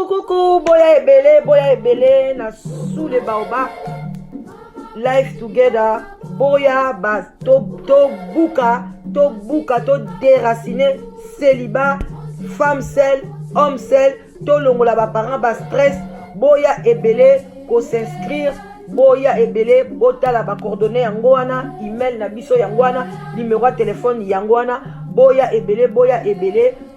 Coucou, boya ebele na sous les baobab. Life together, boya ba to buka, to déraciner célibat, femme seule, homme seul, to longola ba parents ba stress, boya ebele ko s'inscrire, boya ebele botala ba coordonnées yango wana, email na biso yango wana, numéro de téléphone yango wana, boya ebele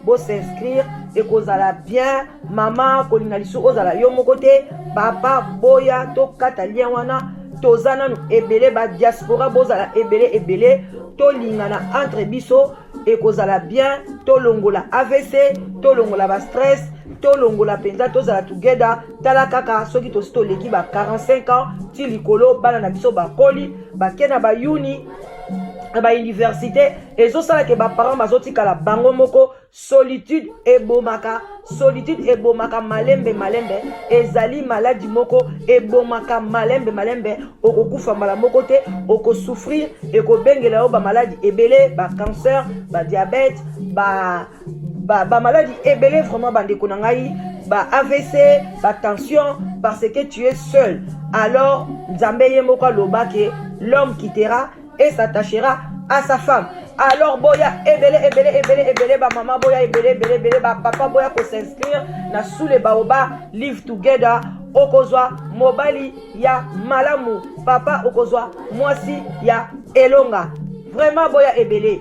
bo s'inscrire et kozala bien, maman kolinga lisu ozala yo moko te, papa boya to kata lien wana, tozana nu ebele ba diaspora bozala ebele to lingana entre biso et kozala bien, to longola AVC, to longola ba stress, to longola penza tozala together, tala kaka soki to leki ba 45 ans ti likolo bana na biso ba koli ba kena ba uni ba université ezosala ke ba parents bazotikala bango moko. Solitude ebomaka malembe ezali maladi moko ebomaka malembe okokufa mbala moko te, okosouffrir ekobengela yo ba maladi ebele, ba cancer, ba diabète, ba maladi ebele vraiment bandeko na ngai, ba AVC, ba tension, parce que tu es seul. Alors Nzambe ye moko aloba ke l'homme quittera et s'attachera à sa femme. Alors boya ebele ba maman boya ebele ba papa boya ko s'inscrire na sous les baobab live together, okozwa mobali ya malamu, papa okozwa mwasi ya elonga. Vraiment boya ebele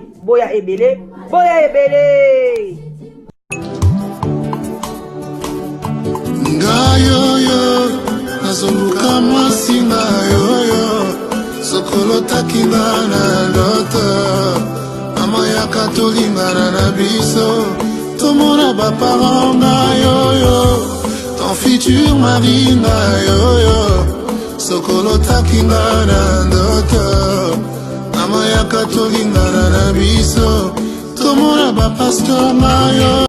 ngayo nazoluka mwasi ngayo sokolo takinga na loto amayaka tolingana na biso tomona baparent na yoyo ton futur mari na yoyo sokolo takinga na ndoto amayaka tolingana na biso tomona bapasteur na yo.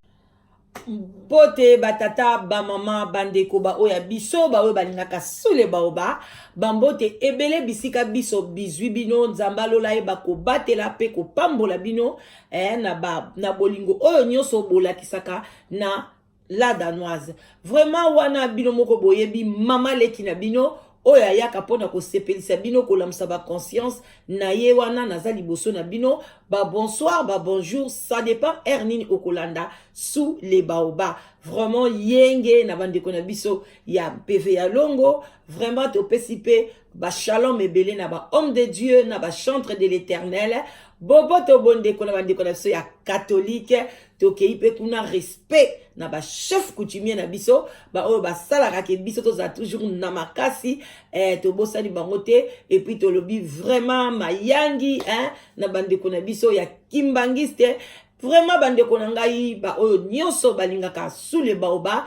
Pote batata ba mama bandeko ba oya biso ba oyo balingaka sule baoba bambote ebele bisika biso bizwi bino nzambalola eba ko batela pe ko pambola bino na bolingo oyo nyoso bolakisaka na la danoise. Vraiment wana bino moko boyebi mama leki na bino oya yaka pona ko sepelisa bino ko lamsa ba conscience na ye wana naza liboso na bino ba bonsoir ba bonjour, ça dépend ernini okolanda sous les baobab. Vraiment yenge na bandeko na biso ya PV ya longo, vraiment to pesipe ba shalom ebele na ba homme de Dieu na ba chantre de l'Éternel. Bobo to bondeko na bandeko na biso ya catholique to keipe kuna respect na ba chef coutumier na biso ba oyo ba salaka ke biso to za toujours na makasi to bosani bangote et puis to lobi vraiment mayangi na bandeko na biso ya kimbangiste. Vraiment bandeko na ngai ba oyo nyonso balingaka sous les baobab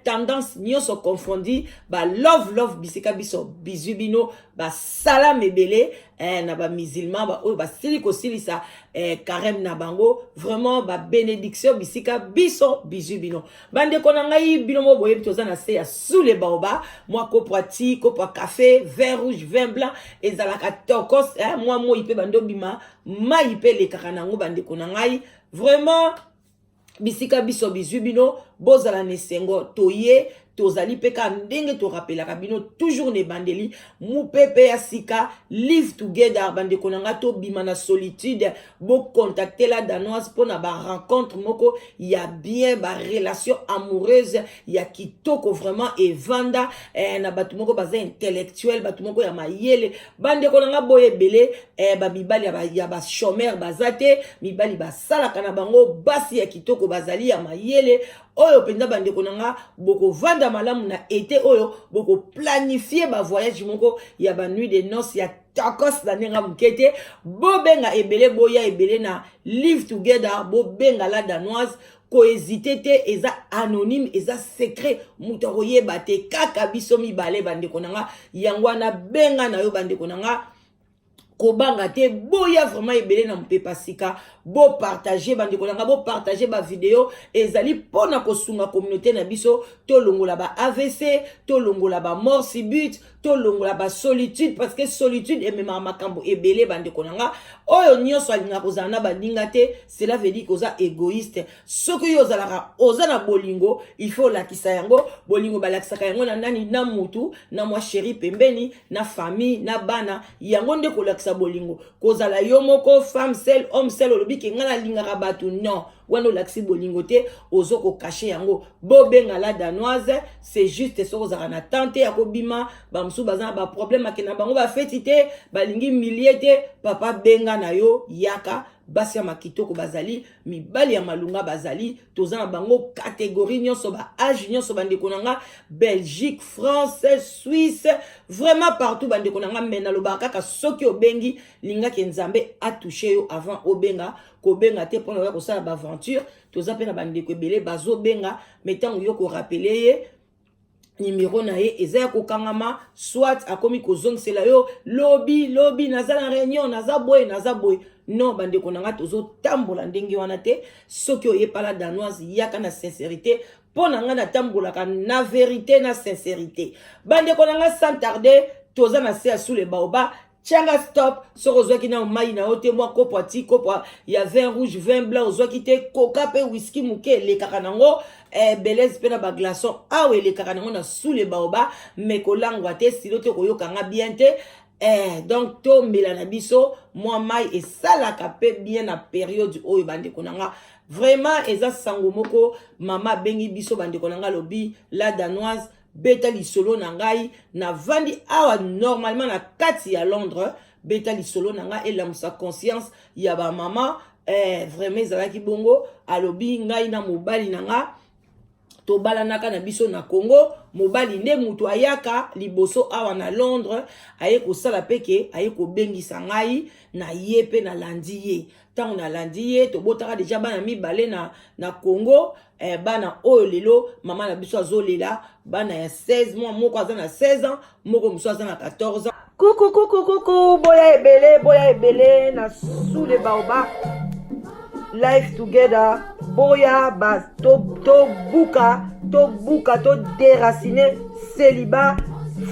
tendance nyonso confondi ba love bisika biso bizubino ba salam ebele na ba musulman ba oyo ba siliko silisa carême na bango. Vraiment ba bénédiction bisika biso bizubino bandeko na ngai bino mo boyebi toza na se ya sous les baobab. Moi koprati kopra café vin rouge vin blanc ezalaka tokos moi mo ipe bando bima ma ipe le kakanango bandeko na ngai. Vraiment bisika biso bizubino bozala nesengo toye tozali peka ndenge to rappelaka bino toujours ne bandeli mu pepe ya sika live together bandeko nanga to bima na solitude bo contacter la danoise pona ba rencontre moko ya bien ba relation amoureuse ya kitoko vraiment evanda na batu moko baza intellectuel batu moko ya mayele bandeko nanga boye bele ba mibali ya ba chômeur bazate mibali basalaka na bango basi ya kitoko bazali ya mayele oyo penda bandeko nanga boko vanda malamu na été oyo boko planifier ba voyage moko ya ba nuit de noces ya takos na nenga mukete bobenga ebele boya ebele na live together bobenga la danoise ko hésiter te eza anonyme eza secret muto koyeba te kaka biso mibale bandeko nanga yangwana benga na yo bandeko nanga kobanga te boya vraiment ebele na mpepa sika bo partager bande konanga bo partager ba vidéo ezali pona kosunga communauté na biso to longola ba AVC to longola ba mort subite to longola ba solitude parce que solitude emema makambo ebele bande konanga oyo nyonso alinga kozala na bandinga te cela veut dire koza égoïste soki yo ozalaka oza na bolingo il faut lakisa yango bolingo balakisaka yango na nani na mutu na mwa chéri pembeni na famille na bana yango nde kolakisa bolingo kozala yo moko femme seule homme seul olobi ke ngana lingaka batu non wana olakisi bolingo te ozo ko cacher yango bobenga la danoise c'est juste soko ozaka na tante ya kobima bamusu bazana ba problème akena bango ba feti te balingi millier te papa benga na yo yaka basi ya makitoko bazali mibali ya malunga bazali tozana bango catégorie nyonso ba âge nyonso bandeko nanga Belgique France Suisse vraiment partout bandeko nanga mena lobaka kaka soki obengi linga ke nzambe a touché yo avant obenga kobenga te pona ko sala ba aventure toza pe na bandeko ebele bazo benga metango yo ko rappeler ye numéro na ye eza ya kokangama soit akomi kozongisela yo lobi naza na réunion naza boye non bandeko nanga tozo tambola ndenge wana te soki oyepala danoise yaka na sincérité mpo na nga na tambolaka na vérité na sincérité bandeko nanga sans tarder toza na se ya sous le baoba tianga stop soko ozwaki na mai na yo te mwa kopo ati kopo ya vin rouge vin blanc ozwaki te coca pe whisky moke elekaka nango beleze pe na baglaçon awa elekaka nango na sous le baoba me kolangwa te silo te koyokanga bien te donc to mbela na biso mwa mai esalaka pe bien na période oyo bandeko nanga vraiment eza sango moko mama bengi biso bandeko nanga lobi la danoise beta lisolo na ngai na vandi awa normalement na kati ya Londres beta lisolo na ngai elamusa conscience ya ba mama vraiment ezalaki bongo alobi ngai na mobali na nga tobalanaka na biso na Congo mobali nde mutu ayaka liboso awa na Londres aye kosala peke aye kobengisa ngai na ye pe na landi ye tango na landi ye tobotaka deja bana mibale na Congo bana oyo lelo mama na biso azolela bana ya 16 mois moko aza na 16 ans moko muso aza na 14 ans kuku boya ebele na sous le baoba life together boya ba to buka to déraciner célibat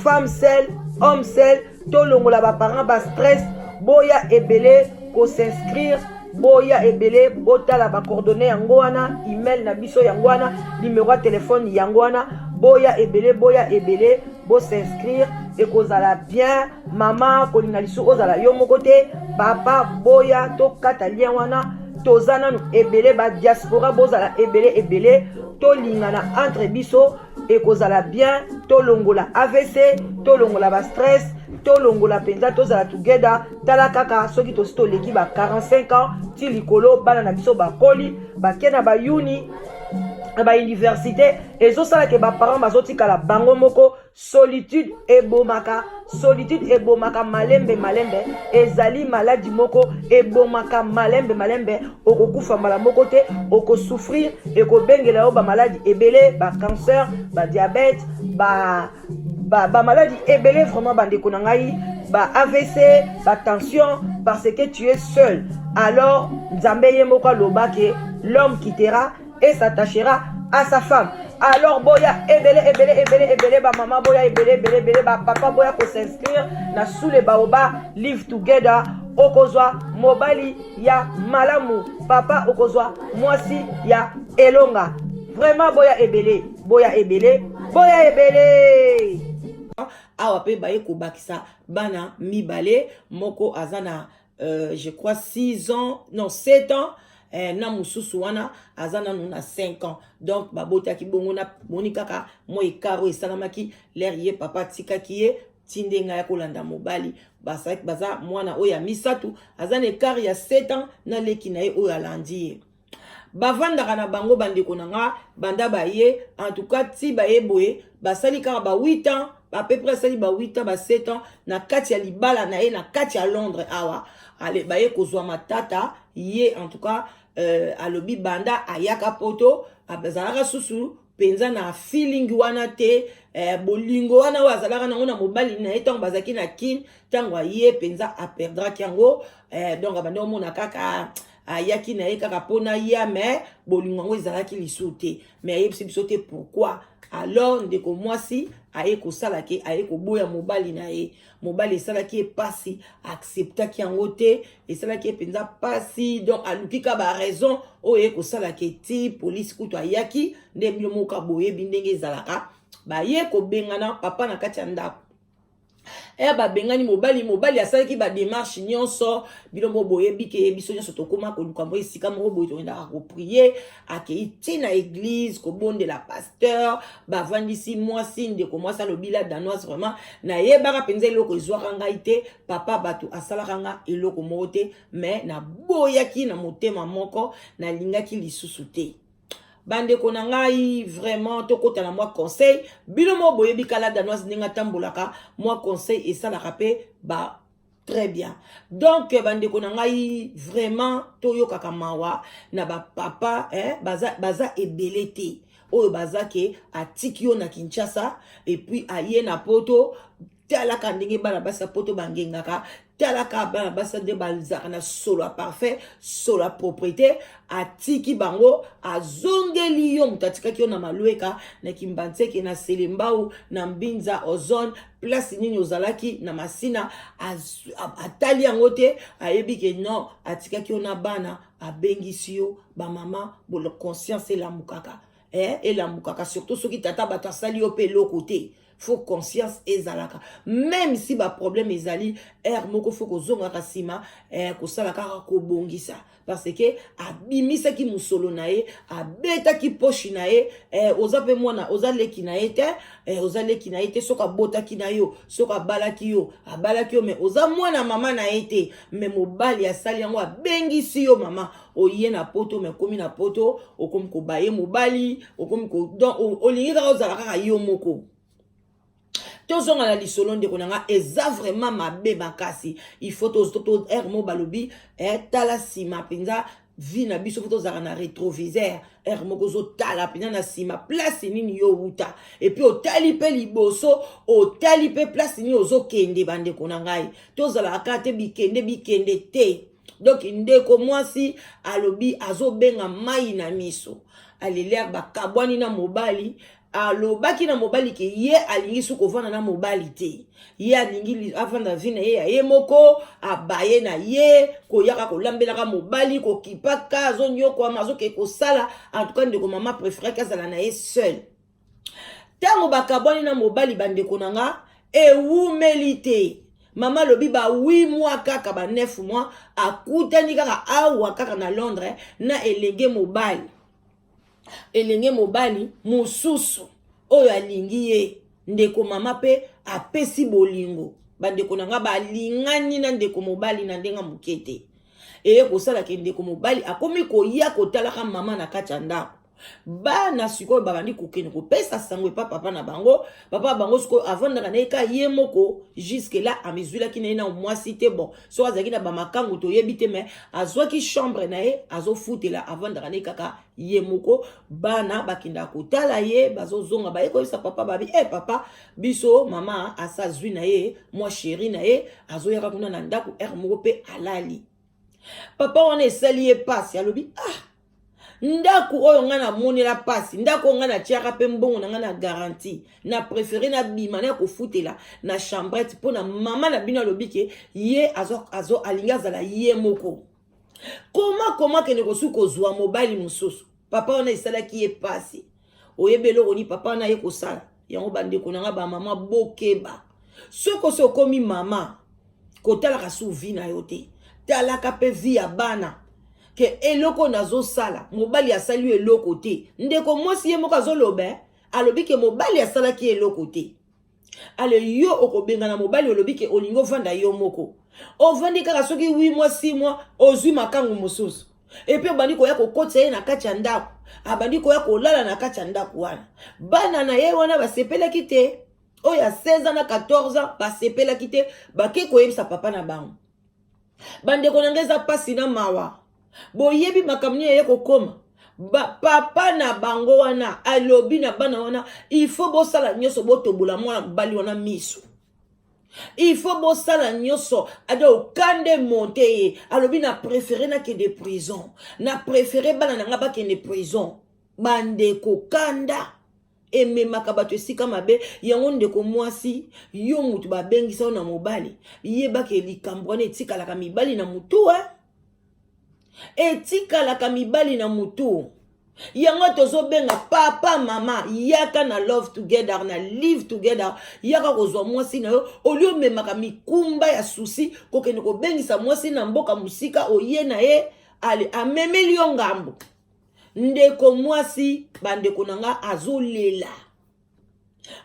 femme seule homme seul to longola ba parents ba stress boya ebele ko s'inscrire boya ebele botala ba coordonnées yango wana email na biso yango wana numéro de téléphone yango wana boya ebele bo s'inscrire et kozala bien mama kolinga lisu ozala yo moko te papa boya to kata lien wana tozana no ebele ba diaspora bozala ebele to lingana entre biso et kozala bien to longola AVC to longola ba stress to longola penza tozala together tala kaka soki to leki ba 45 ans ti likolo bana na biso ba koli ba kena ba uni ba université ezosala ke ba parents bazotikala bango moko solitude ebomaka malembe ezali maladie moko ebomaka malembe okokufa mbala moko te okosouffrir ekobengela yo ba maladie ebele ba cancer ba diabète ba maladie ebele vraiment bandeko na ngai ba AVC ba tension parce que tu es seul alors nzambe ye moko aloba ke l'homme quittera et s'attachera à sa femme. Alors boya ebele ba maman boya ebele ba papa boya ko s'inscrire na sous les baoba live together okozwa mobali ya malamu papa okozwa mwasi ya elonga vraiment boya ebele awa pe baye ko bakisa bana mibale moko azana je crois 6 ans non 7 ans na mususu wana azana na 5 ans donc babotaki bongo na monikaka mo ekaro esalamaki l'air ye papa tikaki ye tindenga ya kolanda mobali baza mwana oya misatu azana ekaro ya 7 ans na leki na ye oyo alandi ye bavandaka na bango bandeko nanga banda baye en tout cas ti baye boye basali kaka ba 8 ans à peu près sali ba 8 ans ba 7 ans na kati ya libala na ye na kati ya Londres awa ale baye kozwa matata ye en tout cas alobi banda ayaka poto abazalaka susu penza na feeling wana te bolingo wana oyo azalaka nango na mobali na ye ntango bazalaki na kin ntango aye penza aperdraki yango donc abandi omona kaka ayaki na ye kaka mpona ya mais bolingo yango ezalaki lisu te mais ayebisi biso te pourquoi alors ndeko mwasi aye kosalaki aye koboya mobali na ye mobali esalaki ye pasi acceptaki yango te esalaki ye penza pasi donc aluki ka baraison oyo ye kosalaki ti polisi kutu ayaki nde bino moka boyebi ndenge ezalaka baye kobengana papa na kati ya ndako babengani mobali asalaki badémarche nyonso bino mo boyebi ke biso nyonso tokóma koluka mo esika moko boye tokendaka koprie akei ti na église kobondela pasteur bavandisi mwasi ndeko mwasi alobi la danoise vraiment nayebaka mpenza eloko ezwaka ngai te papa bato asalaka nga eloko moko te mais naboyaki na motema moko nalingaki lisusu te bandeko na ngai vraiment tokota na moi conseil bino mo boyebi kala danoise ndenge atambolaka moi conseil esalaka pe ba très bien donc bandeko na ngai vraiment toyokaka mawa na bapapa baza ebele te oyo baza ke atiki yo na Kinshasa et puis aye na poto talaka ndenge bana basa poto bangengaka talaka bana basa de balzaka na solo parfait solo propriété atiki bango azongeli yo mutatikaki yo na malueka na Kimbanzeke na Selembao na Mbinza ozone place nini ozalaki na Masina atali yango te ayebi ke non atikaki yo na bana abengisi yo ba mama bolo conscience elamukaka elamukaka surtout soki tata bato asali yo pe loko te faut conscience ezalaka même si ba problème ezali moko faut kozonga kasima kosala kaka kobongisa parce que abimisa ki musolo na ye abeta ki poche na ye oza pe mwana oza leki na ye te soka bota ki na yo soka balaki yo abalaki yo mais oza mwana mama na ye te mais mobali asali yango abengisi yo mama oye na poto mais komi na poto okomi kobaye mobali okomi ko donc olingi kaka ozala kaka yo moko tozonga na lisolo ndeko nanga eza vraiment mabe makasi il faut to mo balobi tala sima penza vi na biso foto zaka na rétroviseur moko zo tala penza na sima place nini yo uta et puis otali pe liboso otali pe place nini ozo kende bandeko na ngai tozala akate bikende te donc ndeko mwasi alobi azobenga mai na miso alelea bakabwani na mobali alobaki na mobali ke ye alingi suko vana na mobali te ye alingi avanda vina ye moko abaye na ye koyaka kolambelaka mobali kokipaka azonyoko amazo ke kosala en tout cas ndeko mama préféré kazala na ye seul tango bakabwani na mobali bandeko nanga ewumeli te mama lobi ba 8 mois kaka ba 9 mois akutani kaka awa kaka na Londres na elenge mobali mususu oyo alingi ye ndeko mama pe apesi bolingo bandeko nanga balingani na ndeko mobali na ndenga mukete eye kosala ke ndeko mobali akomi koya kotalaka mama na kati ya ndako bana sikoyo babandi kokende kopesa sango epa papa na bango papa bango sikoyo avandaka na eka ye moko jusque là amizwilaki na ye na mwasi te bon so azalaki na bamakangu toyebi te mais azwaki chambre na ye azofutela avandaka na ye kaka ye moko bana bakendaka kotala ye bazozonga baye koyebisa papa babi papa biso mama asazwi na ye mwa sheri na ye azoyaka kuna na ndako moko pe alali papa wana esali ye pasi alobi ndako oyo nga na monela pasi ndako nga na tiaka pe mbongo na nga na garantie na préféré na bima na kofutela na chambrette po na mama na bino alobi ke ye azo alinga zala ye moko koma kene kosuko zwa mobali mususu papa wana esalaki ye pasi oyebelo oni papa na ye kosala yango bandeko nanga ba mama bokeba soko komi mama kotala kasu vi na yo te talaka pe vi ya bana ke eloko nazo sala mobali asali eloko te ndeko mwasi ye moko azoloba alobi ke mobali asala ki eloko te ale yo okobenga na mobali olobi ke olingo vanda yo moko ovandi kaka soki 8 mois 6 mois ozwi makangu mosusu et puis obandi koya kokotisa ye na kati ya ndako abandi koya kolala na kati ya ndako wana bana na ye wana basepelaki te oyo ya 16 ans na 14 ans basepelaki te bake koyebisa papa na bango bandeko na ngeza pasi na mawa boyebi makamni ye kokoma papa na bango wana alobi na bana wana il faut bosala nyonso botobola mwana mobali wana miso. Il faut bosala nyonso ado okande monte ye alobi na préféré na ke de prison na préféré bana na nga ba ke de prison bande ko kanda ememaka bato esika mabe yango ndeko mwasi yo mutu babengisa na mobali yebaka likambo wana etikalaka mibali na mutu etikalaka mibali na mutu yango tozobenga papa mama yaka na love together na live together yaka kozwa mwasi na yo olio memaka mikumba ya susi kokende kobengisa mwasi na mboka musika oye na ye ale amemeli yo ngambo ndeko mwasi bandeko nanga azolela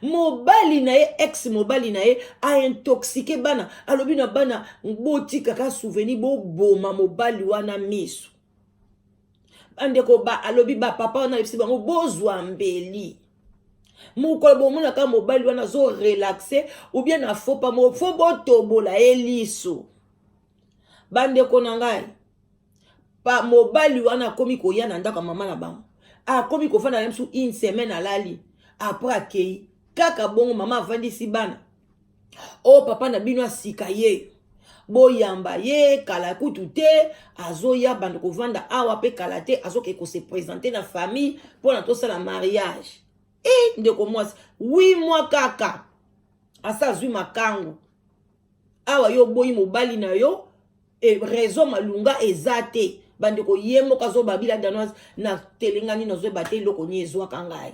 mobali na ye ex mobali na ye a intoxiqué bana alobi na bana boti kaka souvenir bo boma mobali wana miso bandeko ba alobi ba papa wana lepsi bango bozwa mbeli mukolo bomona ka mobali wana zo relaxer ou bien na faux pas mo fo botobola eliso bandeko nangai pa mobali wana komi koya na ndaka mama na bango akomi kofanda na msu une semaine alali après akei kaka bongo mama avandisi bana o papa na bino asika ye boyamba ye kala kutu te azoya bando kovanda awa pe kala te azoke ko se présenter na famille pour na tosala mariage ndeko mwasi 8 mois kaka asa zwi makango awa yo boyi mobali na yo raison malunga ezate bandeko yemo kazo babila danoise na telengani nozo bate loko nyezwa kangai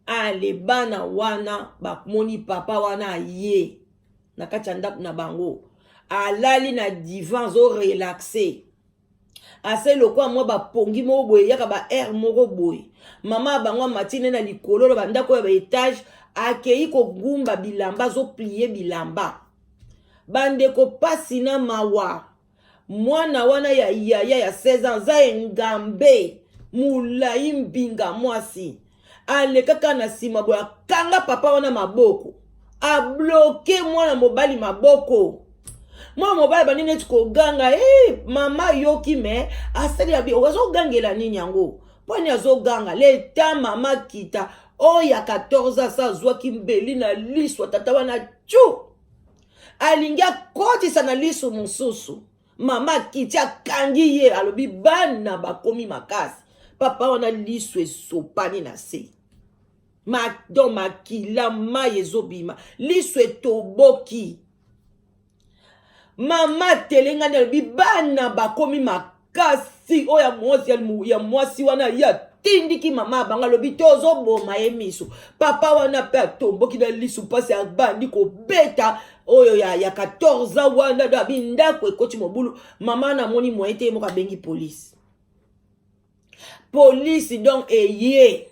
ale bana wana bakmoni papa wana ye na kati ndaku na bango alali na divan zo relaxer ase lokwa mwa bapongi mo boye yaka ba air moko boye mama bango matine na likolo ba ndako ya ba etage akei ko gumba bilamba zo plier bilamba bandeko pasi na mawa mwana wana ya 16 ans za engambe mulai mbinga mwasi ale kaka na sima boya kanga papa wana maboko a bloqué mwana mobali maboko mwana mobali banine tikoganga mama yoki me asali abi ozo gangela nini yango poni azo ganga leta mama kita oya 14 sa zwaki mbeli na liso tata wana chu alingia koti sana liso mususu mama kitia kangi ye alobi bana bakomi makasi papa wana liso esopani na se don makila maye zobima liso etoboki mama telengani alobi bana bakomi makasi oya mwasi wana ya tindiki mama banga lobi tozo boma emiso papa wana pe atomboki na lisu pasi abandi kobeta oyo ya 14 wana da bindako ekoti mobulu mama na moni moite moka bengi police donc eye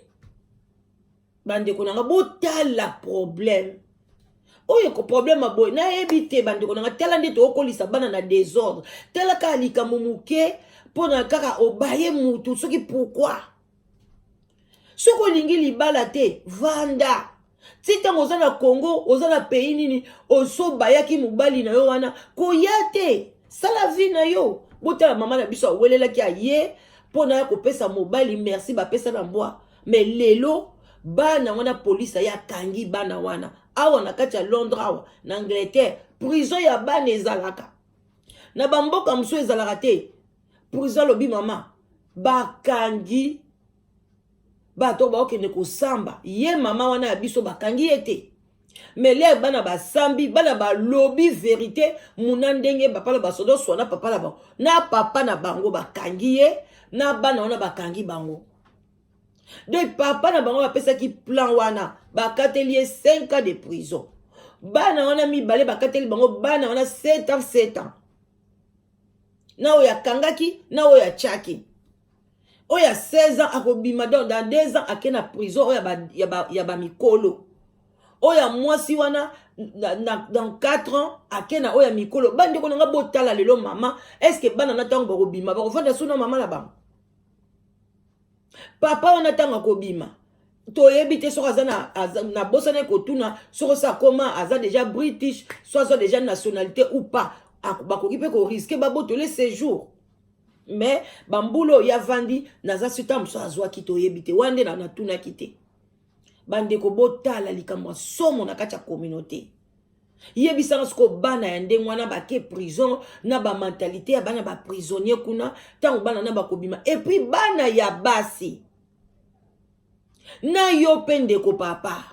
bandeko nanga botala problème oyo ko problème aboy na ebite bandeko nanga tala ndete okolisa bana na désordre tala ka likambo muke pona kaka obaye mutu soki pourquoi soko lingi libala te vanda titango oza na Congo oza na pays nini osobaya mobali na yo wana koya te sala vie na yo botala mama na biso awelelaki aye pona ya kopesa mobali merci bapesa na mbwa mais lelo bana wana police ya kangi bana wana awa na kati ya Londres awa na Angleterre prison ya bana ezalaka na bamboka musu ezalaka te prison lobi mama bakangi bato baokende kosamba ye mama wana ya biso bakangi ete mele bana basambi bana balobi vérité muna ndenge bapala basodo swana papa na bango na papa na bango bakangi ye na bana wana bakangi bango donc papa na bango bapesaki plan wana bakateli ye 5 ans de prison bana wana mibale bakateli bango bana wana 7 ans na oya kangaki na oya chaki oya 16 ans akobima dans 2 ans akena prison oya ya ba mikolo oya mwasi wana dans 4 ans akena oya mikolo bande ko nga botala lelo mama est-ce que bana na tango bakobima bakofanda suna mama na bango papa wana tango kobima toyebi te soko aza na bosana kotuna soko sa koma aza déjà british soit aza déjà nationalité ou pas bakoki pe ko risquer babotole séjour mais bambulo ya vandi naza sita mso azwaki toyebi te wande na natunaki te bandeko botala likambo somo na kati ya communauté yebisanga siko bana ya ndenge wana bake prison na bamentalité ya bana baprisonnier kuna ntango bana na bakobima epuis bana ya basi na yo mpe ndeko papa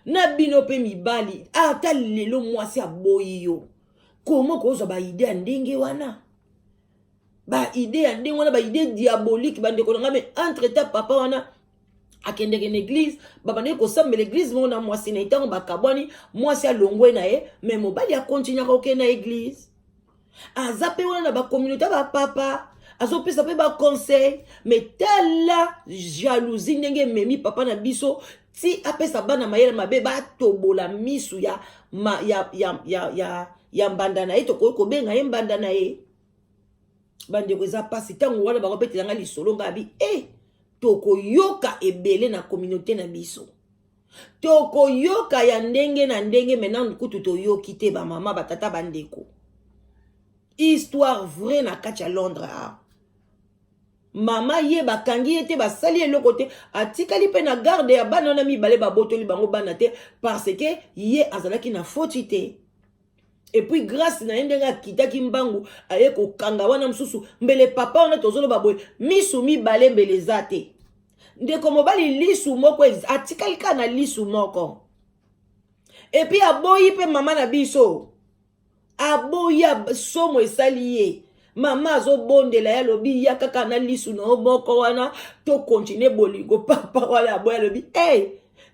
na bino mpe mibali ata lelo mwasi aboyi yo komo kozwa baide ya ndenge wana baide ya ndenge wana baide diabolique bandeko nanga me entre ta papa wana akendeke na église babandeki kosambela église mongo na mwasi na itango bakabwani mwasi alongwe na ye me mobali akontinuaka kokende na église aza mpe wana na bacommunauté bapapa azopesa mpe baconseil me tala jalousie ndenge ememi papa na biso ti apesa bana mayele mabe batobola misu ya mbanda na ye tokoki kobenga ye mbanda na ye bandeko eza pasi ntango wana bakopetelanga lisolo ngabi tokoyoka ebele na communauté na biso tokoyoka ya ndenge na ndenge maintenant kutu toyoki te bamama batata bandeko histoire vraie na kati ya Londres mama ye bakangi ye te basali eloko te atikali mpe na garde ya bana wana mibale babotoli bango bana te parce que ye azalaki na foti te et puis grâce na ye ndenge akitaki mbangu aye kokanga wana mosusu mbele papa wana tozoloba boye misu mibale mbele eza te ndeko mobali lisu moko atikali kaka na lisu moko et puis aboyi mpe mama na biso aboyi somo esali ye mama azobondela ya lobi ya kaka na lisu na moko wana to continue bolingo papa wana aboyi alobi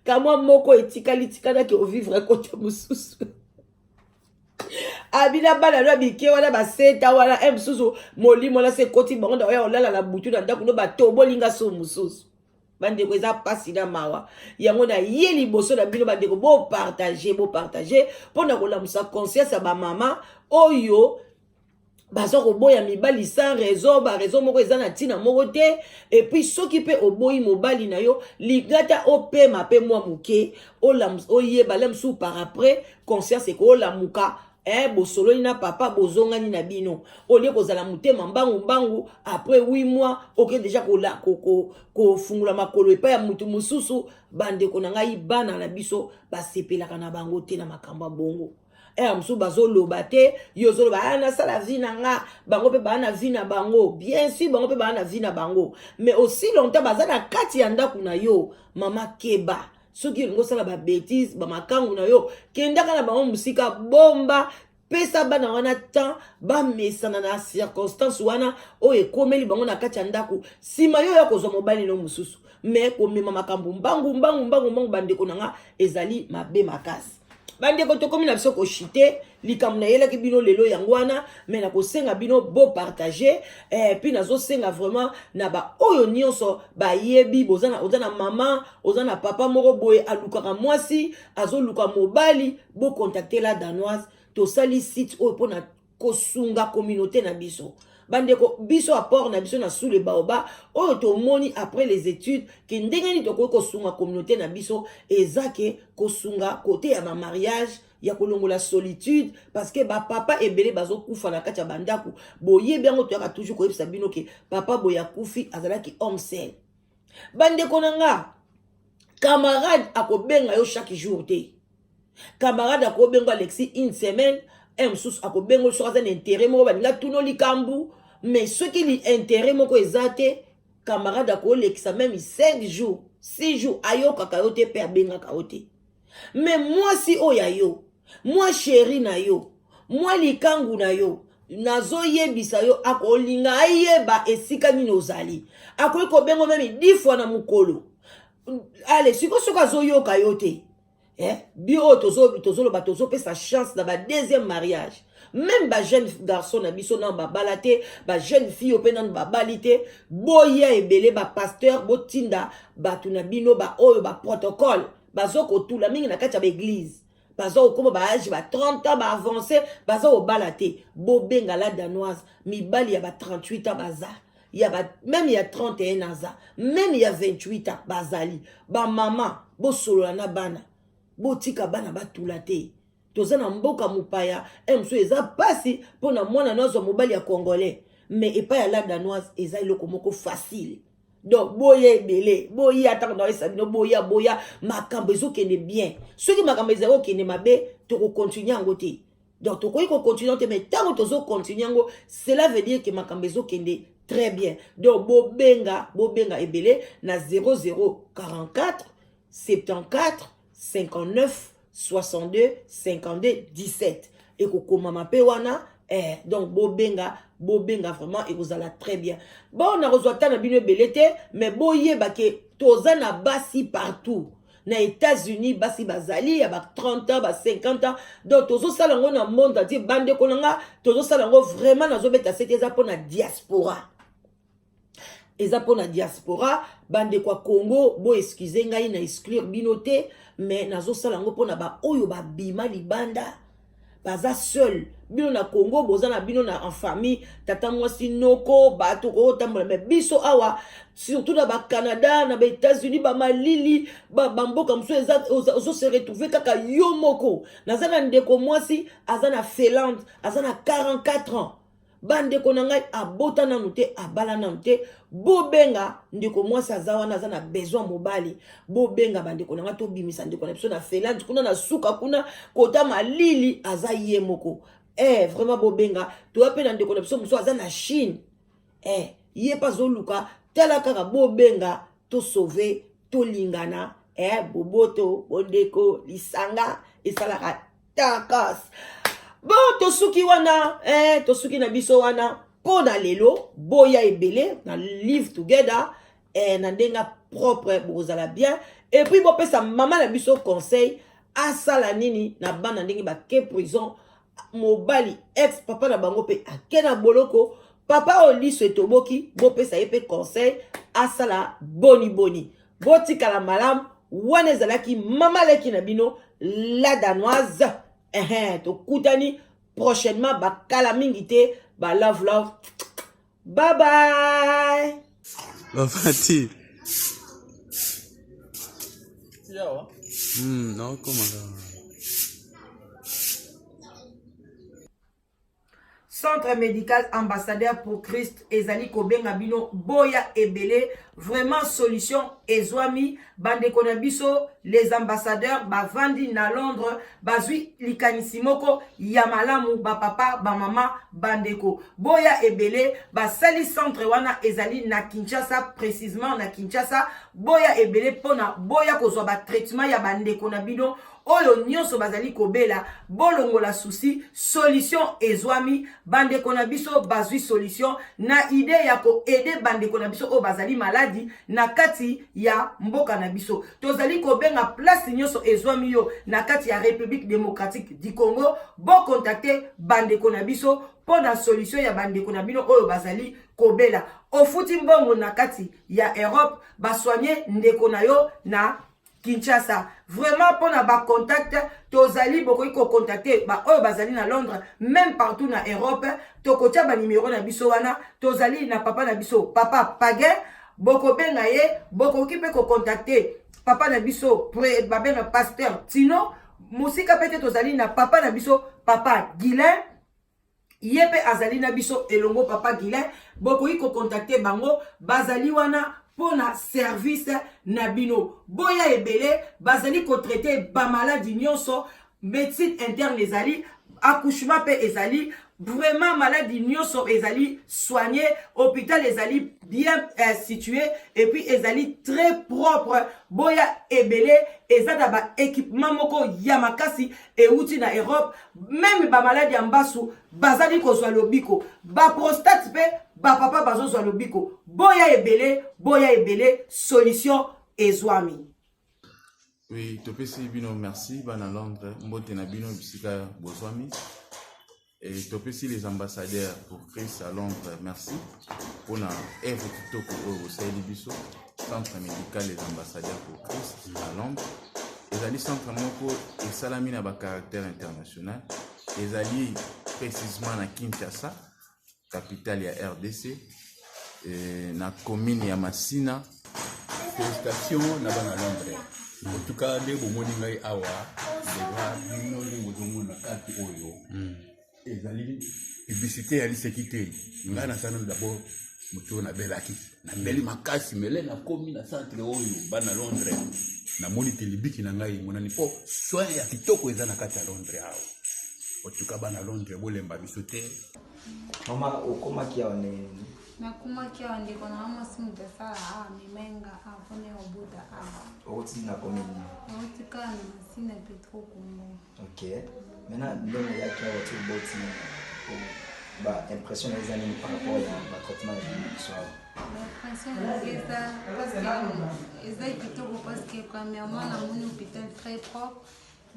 kamwa moko etikali tikanaki ovivre kote mosusu abina bana na bike wana baseta wana mosusu molimo na se koti bango na oya olala na butu na ndako no bato bolinga so mosusu bandeko eza pasi na mawa yango na ye liboso na bino bandeko bopartage mpona kolamusa conscience ya bamama oyo baza koboya mibali sans raison baraison moko eza na ntina moko te epuis soki mpe oboyi mobali na yo ligata opema mpe mwa moke oyeba lemusu par après conscience ekoolamuka bosololi na papa bozongani na bino olie kozala motema mbangu après 8 mois oke deja kofungula makolo epai ya mutu mosusu bandeko na ngai bana na biso basepelaka na bango te na makambo ya bongo mosusu bazoloba te yo ozoloba nasala vi na nga bango mpe baa na vi na bango bien sûr bango mpe baa na vi na bango mais aussi longtemps baza na kati ya ndako na yo mama keba soki elingi osala babétise bamakangu na yo kendaka na bango mosika bomba pesa bana wana temps bamesana na circonstance wana oyo ekomeli bango na kati ya ndako nsima yo ya kozwa mobali no mosusu me komema makambo mbangu bandeko na nga ezali mabe makasi bandeko tokomi na biso koshite likambo na yelaki bino lelo yango wana me na kosenga bino bopartage puis nazosenga vraiment na baoyo nyonso bayebi oza na mama oza na papa moko boye alukaka mwasi azoluka mobali bocontacte la danoise tosali site oyo mpona kosunga communauté na biso bandeko biso apport na biso na sous le baoba oyo tomoni après les études ke ndenge nini tokoki kosunga communauté na biso eza ke kosunga kote ya mariage ya kolongola solitude parce que bapapa ebele bazokufa na kati ya bandako boyebi yango toyaka toujours koyebisa bino ke papa boye akufi azalaki homme seul bandeko na nga camarade akobenga yo chaque jour te camarade akobenga Alexis une semaine mosusu akobenga soki aza na intérêt moko baninga tuno likambu mais soki li intérêt moko eza te camarade akolekisa même 5 jours 6 jours ayokaka yo te mpe abengaka yo te mais mwasi oyo ya yo mwa sheri na yo mwa likangu na yo nazoyebisa yo akolinga ayeba esika nini ozali akoki kobenga meme 10 fois na mokolo ale siko soki azoyoka yo te bio tozoloba tozopesa chance na ba deuxième mariage même ba jeune garçon na biso na babala te ba jeune fille ope na babali te boya ebele ba pasteur botinda batu na bino ba oyo ba protocole bazokotula mingi na kati ya baeglise bazokoma ba age ba 30 ans ba avancé bazobala te bobenga la danoise mibali ya ba 38 ans baza même ya 31 ans même ya 28 ans bazali ba mama bosolola na bana botika bana batula te toza na mboka mopaya mosusu eza pasi mpona mwana nazwa mobali ya congolais mais et pas la danoise eza eloko moko facile. Donc boya ebele boya atanga na sabino boya makambo ezokende bien soki makambo ezokende mabe to continuer yango te. Donc to ko continuer te mais tant que to continuer yango cela veut dire que makambo ezokende très bien. Donc bobenga ebele na 0044 74 59 62 52 17 et kokoma mape wana donc bobenga vraiment et vous allez très bien. Bon on a reçu ta na bino belete mais boyeba ke toza na basi partout na États-Unis basi bazali ya ba 30 ans ba 50 ans donc tozo sala ngo na monde ati bande konanga tozo sala ngo vraiment nazo beta c'était za pona diaspora. Eza pona diaspora bande kwa Congo bo excuse ngai na exclure binote mais nazo sala ngo pona ba oyo ba bima libanda baza seul bino na Congo boza na bino na en famille tata mwasi noko bato ko tambola mais biso awa surtout na ba Canada na ba États-Unis ba malili ba mboka mso eza ozo se retrouver kaka yo moko nazana ndeko mwasi azana Finlande azana 44 ans bande konanga abota na nute abala na nute bobenga ndeko mwasi azawa na zana besoin mobali bobenga bande konanga to bimisa ndeko na biso na Finlande kuna na suka kuna kota malili aza ye moko vraiment bobenga to apena ndeko na biso muso aza na Chine ye pa zoluka tala kaka bobenga to sauver to lingana boboto bondeko lisanga esalaka takas. Bon, tosuki wana, tosuki na biso wana, pona lelo, boya ebele, na live together, na ndenga propre, bozala bien, et puis bo pesa maman na biso conseil, asala nini, na bana ndengi ba ke prison, mobali, ex papa na bango pe, akena boloko, papa oli se toboki, bo pesa yepe conseil, asala boni, botika la malam, wane zalaki, mama leki na bino, la danoise, to kutani prochainement ba kala mingite ba love bye bye Bafati yawa non comment Centre médical ambassadeur pour Christ ezali kobenga bino boya ebele vraiment solution ezwami bande konabiso les ambassadeurs bavandi na Londres bazui likanisi moko ya malamu ba papa ba mama bandeko boya ebele basali centre wana ezali na Kinshasa précisément na Kinshasa boya ebele pona boya kozwa ba traitement ya bandeko na bino oyo nyonso bazali kobela bolongo la souci solution ezwami bandeko na biso bazui solution na idée ya ko aider bandeko na biso o bazali maladi na kati ya mboka na biso tozali kobenga place nyonso ezwami yo na kati ya République démocratique du Congo bo contacter bandeko na biso pona solution ya bandeko na bino oyo bazali kobela ofuti mbongo na kati ya Europe baswanye ndeko na yo na Kinshasa. Vraiment pour na ba contact tozali bokoki ko contacter ba oyo bazali na Londres même partout na Europe tokotia ba numéro na biso wana tozali na papa na biso papa Pagé boko benga ye bokoki pe ko contacter papa na biso ba benga pasteur Tino musika pete tozali na papa na biso papa Guilain yepe azali na biso elongo papa Guilain bokoki ko contacter bango bazali wana pona service na bino boya ebele bazali ko traiter ba maladie nyonso médecine interne ezali accouchement pe ezali vraiment maladie nyonso ezali soigné hôpital ezali bien situé et puis ezali très propre boya ebele ezada ba équipement moko ya makasi et outil na Europe même ba maladie ambasu bazali ko zwa lobiko ba prostate pe ba papa bazo zwa lobiko boya ebele solution ezwami. Oui, topesi bino merci bana Londres mbote na bino bisika bozwami. Et topesi les ambassadeurs pour Christ à Londres merci pour la œuvre kitoko au Saïli Biso centre médical les ambassadeurs pour Christ à Londres ezali centre moko esalami na ba caractère international ezali précisément na Kinshasa capitale ya RDC na commune ya Masina. Félicitations na bana Londres. En tout cas les bomoni ngai awa déjà bino les mozomo na kati oyo ezali publicité ya liseki te nga nasana d'abord moto na belaki na mbeli makasi mele na komi na centre oyo bana Londres namoni te libiki na ngai monani po soin ya kitoko eza na kati ya Londres awa otuka bana Londres bolemba biso te. Mama okomaki awa nini? nakumaki awa ndeko na mama simudasala awa mimenga apone obuda awa Oti na komini. otikala na masina Petro Congo. Ok. Maintenant, ndenge yaki awa ti boti ba impression les années par rapport à traitement de soir. L'impression eza parce que eza kitoko parce que premièrement na moni hôpital très propre.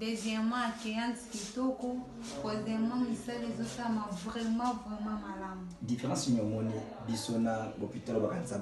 Deuxièmement, accueillante kitoko. Troisièmement, misala ezosala vraiment malamu. Différence nyomoni biso na hôpital bakanisa